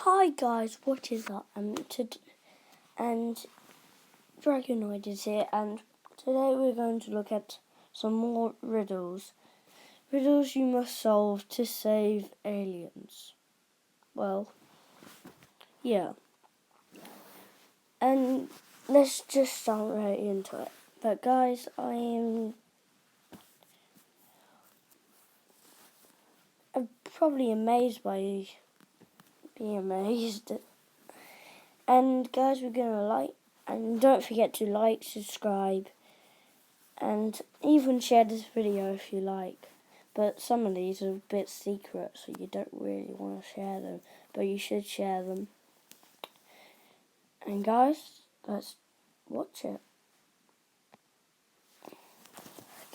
Hi guys, what is up? And DragAnnoy is here, and today we're going to look at some more riddles. Riddles you must solve to save aliens. Well, yeah. And let's just start right into it. But guys, I'm probably amazed by being amazed. And guys, we're gonna like, and don't forget to like, subscribe, and even share this video if you like. But some of these are a bit secret, so you don't really want to share them, but you should share them. And guys, let's watch it.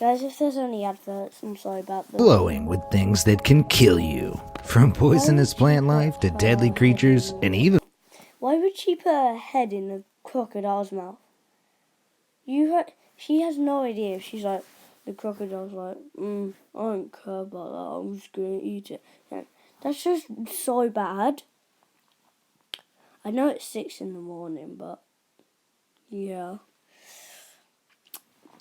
Guys, if there's any adverts, I'm sorry about that. Glowing with things that can kill you. From poisonous plant life to deadly creatures and even... Why would she put her head in a crocodile's mouth? She has no idea if she's like, the crocodile's like, I don't care about that, I'm just going to eat it. Yeah, that's just so bad. I know it's 6 in the morning, but yeah.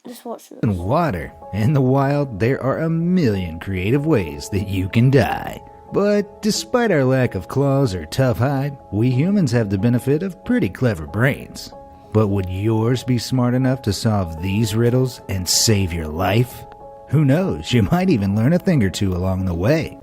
Let's watch this. In water. In the wild, there are a million creative ways that you can die. But despite our lack of claws or tough hide, we humans have the benefit of pretty clever brains. But would yours be smart enough to solve these riddles and save your life? Who knows, you might even learn a thing or two along the way.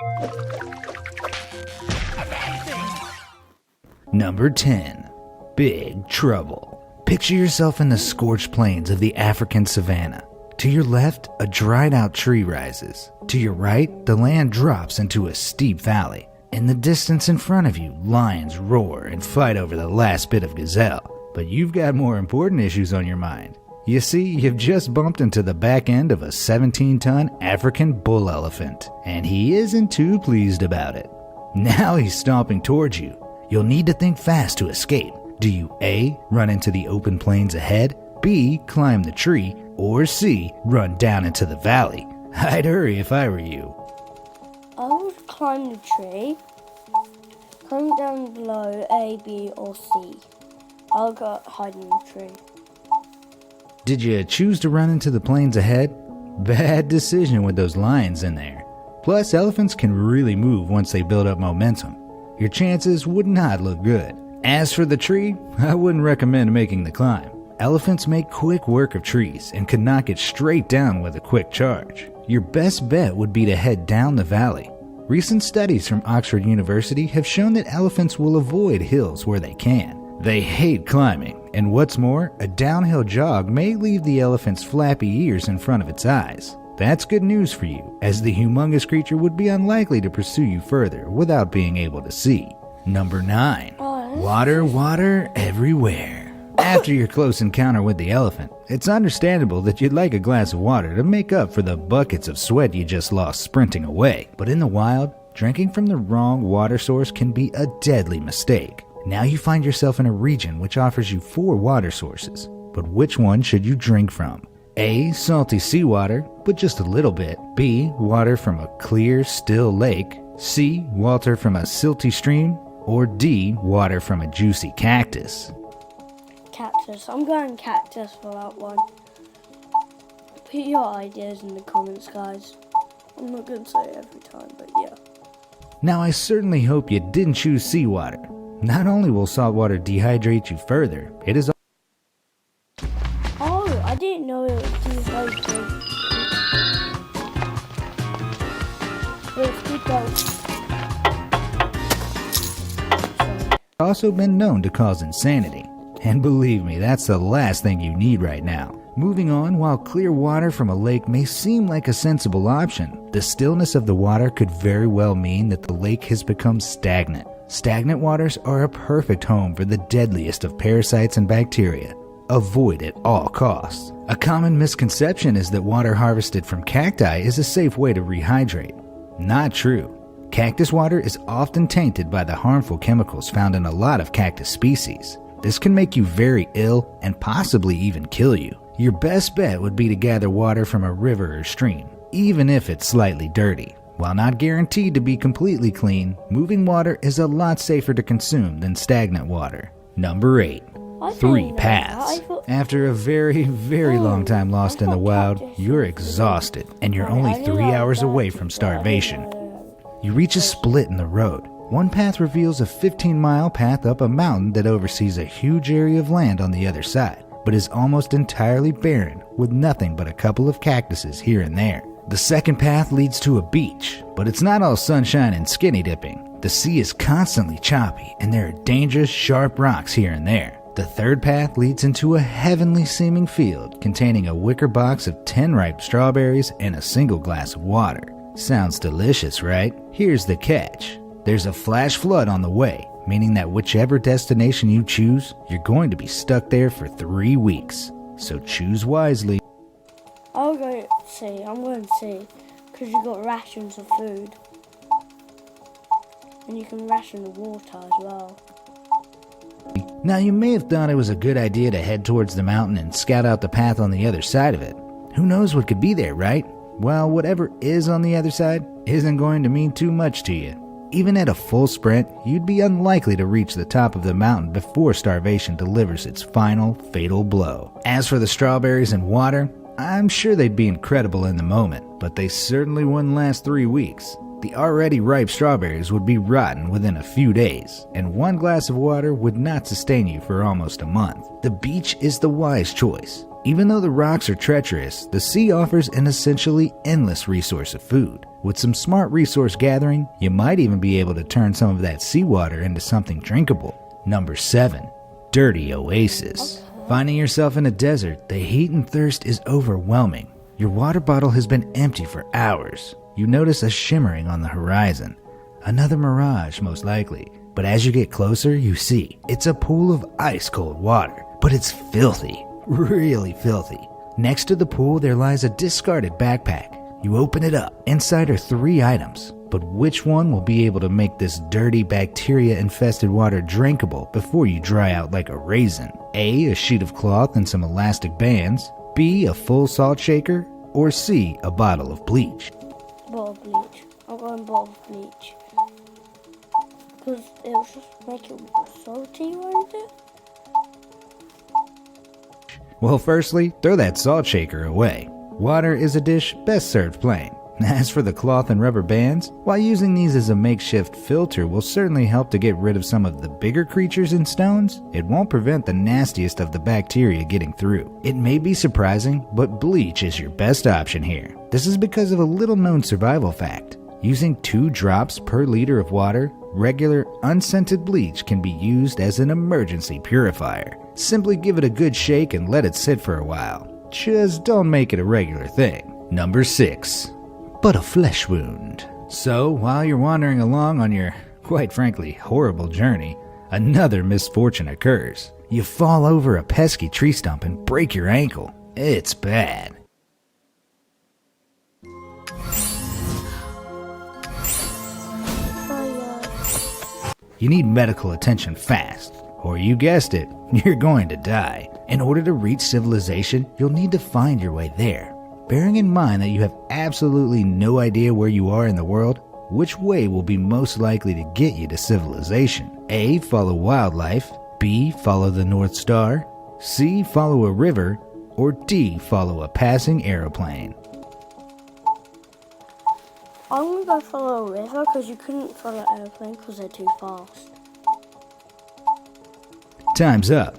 Number 10. Big Trouble. Picture yourself in the scorched plains of the African savanna. To your left, a dried out tree rises. To your right, the land drops into a steep valley. In the distance in front of you, lions roar and fight over the last bit of gazelle. But you've got more important issues on your mind. You see, you've just bumped into the back end of a 17-ton African bull elephant, and he isn't too pleased about it. Now he's stomping towards you. You'll need to think fast to escape. Do you A, run into the open plains ahead, B, climb the tree, or C, run down into the valley? I'd hurry if I were you. I would climb the tree. Comment down below A, B, or C. I'll go hide in the tree. Did you choose to run into the plains ahead? Bad decision with those lions in there. Plus, elephants can really move once they build up momentum. Your chances would not look good. As for the tree, I wouldn't recommend making the climb. Elephants make quick work of trees and could knock it straight down with a quick charge. Your best bet would be to head down the valley. Recent studies from Oxford University have shown that elephants will avoid hills where they can. They hate climbing, and what's more, a downhill jog may leave the elephant's flappy ears in front of its eyes. That's good news for you, as the humongous creature would be unlikely to pursue you further without being able to see. Number 9. Water everywhere. After your close encounter with the elephant, it's understandable that you'd like a glass of water to make up for the buckets of sweat you just lost sprinting away. But in the wild, drinking from the wrong water source can be a deadly mistake. Now you find yourself in a region which offers you 4 water sources. But which one should you drink from? A, salty seawater, but just a little bit. B, water from a clear, still lake. C, water from a silty stream. Or D, water from a juicy cactus. Cactus. I'm going cactus for that one. Put your ideas in the comments, guys. I'm not going to say it every time, but yeah. Now I certainly hope you didn't choose seawater. Not only will salt water dehydrate you further, it is... Oh, I didn't know it was dehydrated. Let's keep going. also been known to cause insanity. And believe me, that's the last thing you need right now. Moving on, while clear water from a lake may seem like a sensible option, the stillness of the water could very well mean that the lake has become stagnant. Stagnant waters are a perfect home for the deadliest of parasites and bacteria. Avoid at all costs. A common misconception is that water harvested from cacti is a safe way to rehydrate. Not true. Cactus water is often tainted by the harmful chemicals found in a lot of cactus species. This can make you very ill and possibly even kill you. Your best bet would be to gather water from a river or stream, even if it's slightly dirty. While not guaranteed to be completely clean, moving water is a lot safer to consume than stagnant water. Number 8. 3 paths. After a very, very long time lost in the wild, you're exhausted and you're only 3 hours away from starvation. You reach a split in the road. One path reveals a 15-mile path up a mountain that oversees a huge area of land on the other side, but is almost entirely barren with nothing but a couple of cactuses here and there. The second path leads to a beach, but it's not all sunshine and skinny dipping. The sea is constantly choppy and there are dangerous, sharp rocks here and there. The third path leads into a heavenly seeming field containing a wicker box of 10 ripe strawberries and a single glass of water. Sounds delicious, right? Here's the catch. There's a flash flood on the way, meaning that whichever destination you choose, you're going to be stuck there for 3 weeks. So choose wisely. I'm going to see, because you got rations of food. And you can ration the water as well. Now you may have thought it was a good idea to head towards the mountain and scout out the path on the other side of it. Who knows what could be there, right? Well, whatever is on the other side isn't going to mean too much to you. Even at a full sprint, you'd be unlikely to reach the top of the mountain before starvation delivers its final, fatal blow. As for the strawberries and water, I'm sure they'd be incredible in the moment, but they certainly wouldn't last 3 weeks. The already ripe strawberries would be rotten within a few days, and 1 glass of water would not sustain you for almost a month. The beach is the wise choice. Even though the rocks are treacherous, the sea offers an essentially endless resource of food. With some smart resource gathering, you might even be able to turn some of that seawater into something drinkable. Number 7. Dirty Oasis. Finding yourself in a desert, the heat and thirst is overwhelming. Your water bottle has been empty for hours. You notice a shimmering on the horizon. Another mirage, most likely. But as you get closer, you see it's a pool of ice-cold water. But it's filthy. Really filthy. Next to the pool, there lies a discarded backpack. You open it up. Inside are 3 items. But which one will be able to make this dirty, bacteria-infested water drinkable before you dry out like a raisin? A sheet of cloth and some elastic bands. B, a full salt shaker. Or C, a bottle of bleach. Bottle of bleach. I'm going bottle of bleach. Because it'll just make it salty, won't it? Well, firstly, throw that salt shaker away. Water is a dish best served plain. As for the cloth and rubber bands, while using these as a makeshift filter will certainly help to get rid of some of the bigger creatures in stones, it won't prevent the nastiest of the bacteria getting through. It may be surprising, but bleach is your best option here. This is because of a little known survival fact. Using 2 drops per liter of water, regular unscented bleach can be used as an emergency purifier. Simply give it a good shake and let it sit for a while. Just don't make it a regular thing. Number 6. But a flesh wound. So, while you're wandering along on your, quite frankly, horrible journey, another misfortune occurs. You fall over a pesky tree stump and break your ankle. It's bad. You need medical attention fast, or you guessed it, you're going to die. In order to reach civilization, you'll need to find your way there. Bearing in mind that you have absolutely no idea where you are in the world, which way will be most likely to get you to civilization? A, follow wildlife. B, follow the North Star. C, follow a river. Or D, follow a passing aeroplane. I'm going to go follow a river because you couldn't follow an airplane because they're too fast. Time's up.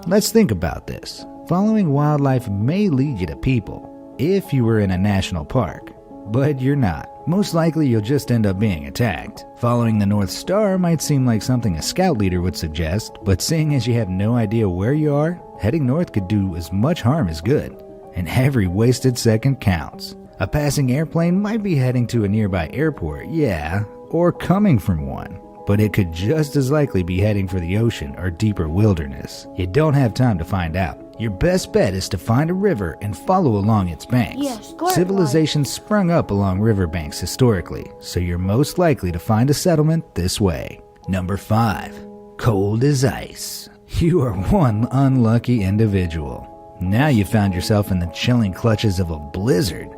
Let's think about this. Following wildlife may lead you to people, if you were in a national park, but you're not. Most likely you'll just end up being attacked. Following the North Star might seem like something a scout leader would suggest, but seeing as you have no idea where you are, heading north could do as much harm as good, and every wasted second counts. A passing airplane might be heading to a nearby airport, yeah, or coming from one, but it could just as likely be heading for the ocean or deeper wilderness. You don't have time to find out. Your best bet is to find a river and follow along its banks. Yes, Civilization sprung up along riverbanks historically, so you're most likely to find a settlement this way. Number 5. Cold as ice. You are one unlucky individual. Now you found yourself in the chilling clutches of a blizzard.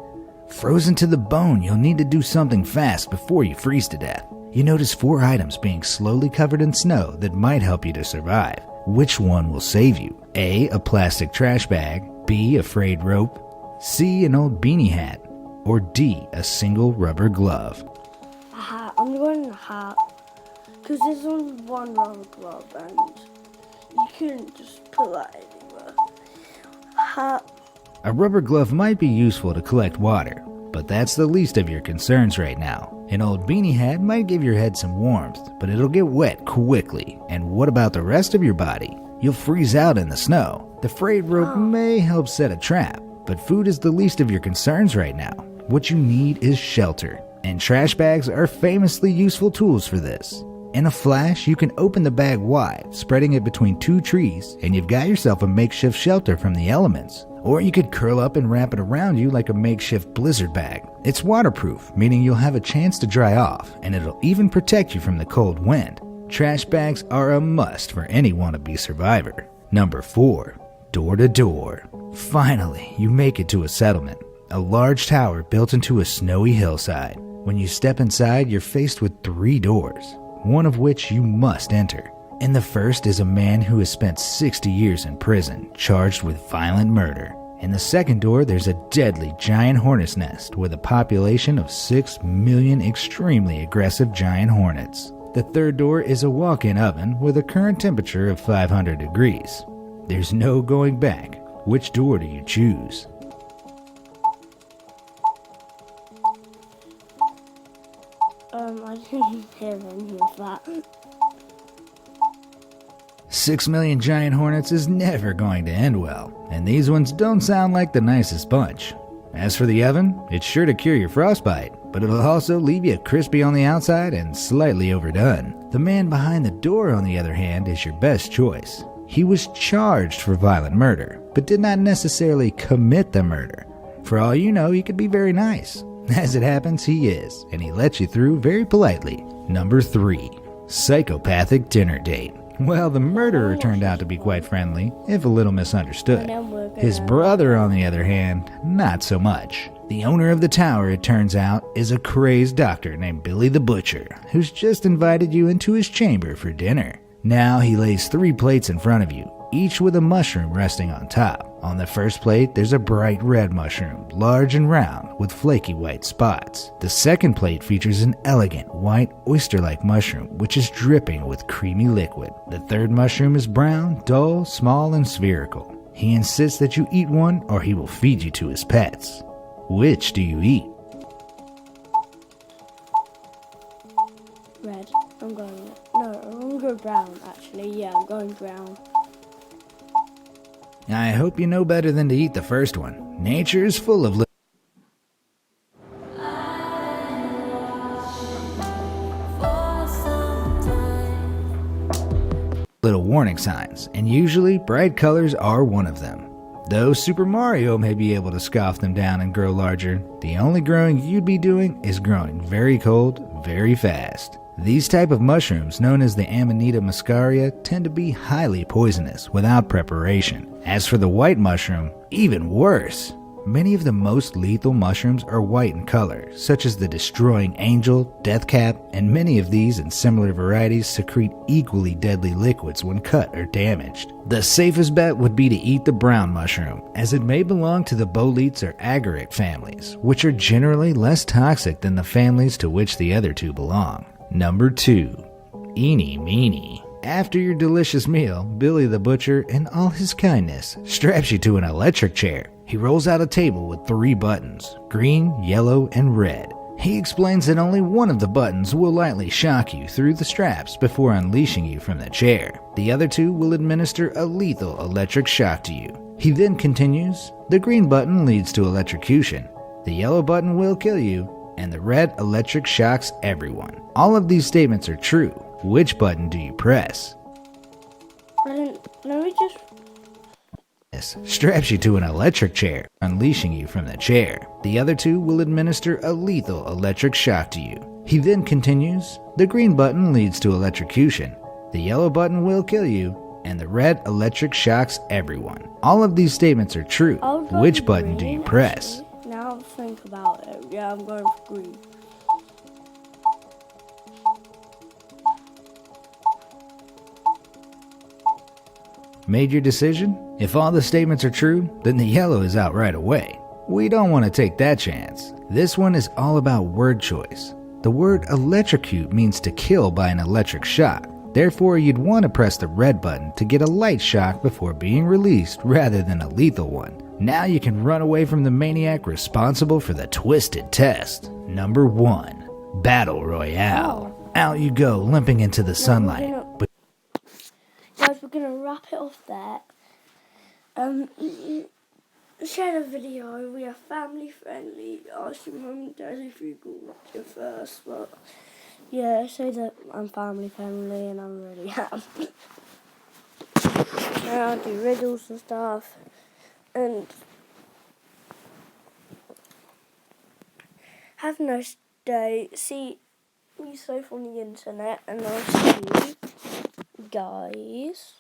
Frozen to the bone, you'll need to do something fast before you freeze to death. You notice 4 items being slowly covered in snow that might help you to survive. Which one will save you? A plastic trash bag, B, a frayed rope, C, an old beanie hat, or D, a single rubber glove. A hat. I'm going a hat. Because there's only one rubber glove and you couldn't just put that anywhere. Hat. A rubber glove might be useful to collect water, but that's the least of your concerns right now. An old beanie hat might give your head some warmth, but it'll get wet quickly. And what about the rest of your body? You'll freeze out in the snow. The frayed rope may help set a trap, but food is the least of your concerns right now. What you need is shelter, and trash bags are famously useful tools for this. In a flash, you can open the bag wide, spreading it between 2 trees, and you've got yourself a makeshift shelter from the elements. Or you could curl up and wrap it around you like a makeshift blizzard bag. It's waterproof, meaning you'll have a chance to dry off, and it'll even protect you from the cold wind. Trash bags are a must for any wannabe survivor. Number 4. Door to door. Finally, you make it to a settlement. A large tower built into a snowy hillside. When you step inside, you're faced with 3 doors, one of which you must enter. In the first is a man who has spent 60 years in prison, charged with violent murder. In the second door, there's a deadly giant hornet's nest with a population of 6 million extremely aggressive giant hornets. The third door is a walk-in oven with a current temperature of 500 degrees. There's no going back. Which door do you choose? I didn't hear any of that. 6 million giant hornets is never going to end well, and these ones don't sound like the nicest bunch. As for the oven, it's sure to cure your frostbite, but it'll also leave you crispy on the outside and slightly overdone. The man behind the door, on the other hand, is your best choice. He was charged for violent murder, but did not necessarily commit the murder. For all you know, he could be very nice. As it happens, he is, and he lets you through very politely. Number 3. Psychopathic dinner date. Well, the murderer turned out to be quite friendly, if a little misunderstood. His brother, on the other hand, not so much. The owner of the tower, it turns out, is a crazed doctor named Billy the Butcher, who's just invited you into his chamber for dinner. Now he lays 3 plates in front of you, each with a mushroom resting on top. On the first plate, there's a bright red mushroom, large and round, with flaky white spots. The second plate features an elegant, white, oyster-like mushroom, which is dripping with creamy liquid. The third mushroom is brown, dull, small, and spherical. He insists that you eat one, or he will feed you to his pets. Which do you eat? Red. I'm going brown, actually. Yeah, I'm going brown. I hope you know better than to eat the first one. Nature is full of little warning signs, and usually bright colors are one of them. Though Super Mario may be able to scoff them down and grow larger, the only growing you'd be doing is growing very cold, very fast. These type of mushrooms, known as the Amanita muscaria, tend to be highly poisonous without preparation. As for the white mushroom, even worse. Many of the most lethal mushrooms are white in color, such as the Destroying Angel, Deathcap, and many of these and similar varieties secrete equally deadly liquids when cut or damaged. The safest bet would be to eat the brown mushroom, as it may belong to the boletes or agaric families, which are generally less toxic than the families to which the other 2 belong. Number 2. Eeny Meeny. After your delicious meal, Billy the Butcher, in all his kindness, straps you to an electric chair. He rolls out a table with 3 buttons, green, yellow, and red. He explains that only one of the buttons will lightly shock you through the straps before unleashing you from the chair. The other 2 will administer a lethal electric shock to you. He then continues, the green button leads to electrocution, the yellow button will kill you, and the red electric shocks everyone. All of these statements are true. Which button do you press? Straps you to an electric chair, unleashing you from the chair. The other 2 will administer a lethal electric shock to you. He then continues, the green button leads to electrocution, the yellow button will kill you, and the red electric shocks everyone. All of these statements are true. Which button do you press? Now think about yeah, I'm going for green. Made your decision? If all the statements are true, then the yellow is out right away. We don't want to take that chance. This one is all about word choice. The word electrocute means to kill by an electric shock. Therefore, you'd want to press the red button to get a light shock before being released rather than a lethal one. Now you can run away from the maniac responsible for the twisted test. Number 1. Battle Royale. Out you go, limping into the sunlight. Guys, we're gonna wrap it off there. Share the video. We are family friendly. Ask your mum and dad if you could watch it first, but yeah, say that I'm family friendly and I'm really happy. And I'll do riddles and stuff. And have a nice day. See me safe on the internet, and I'll see you guys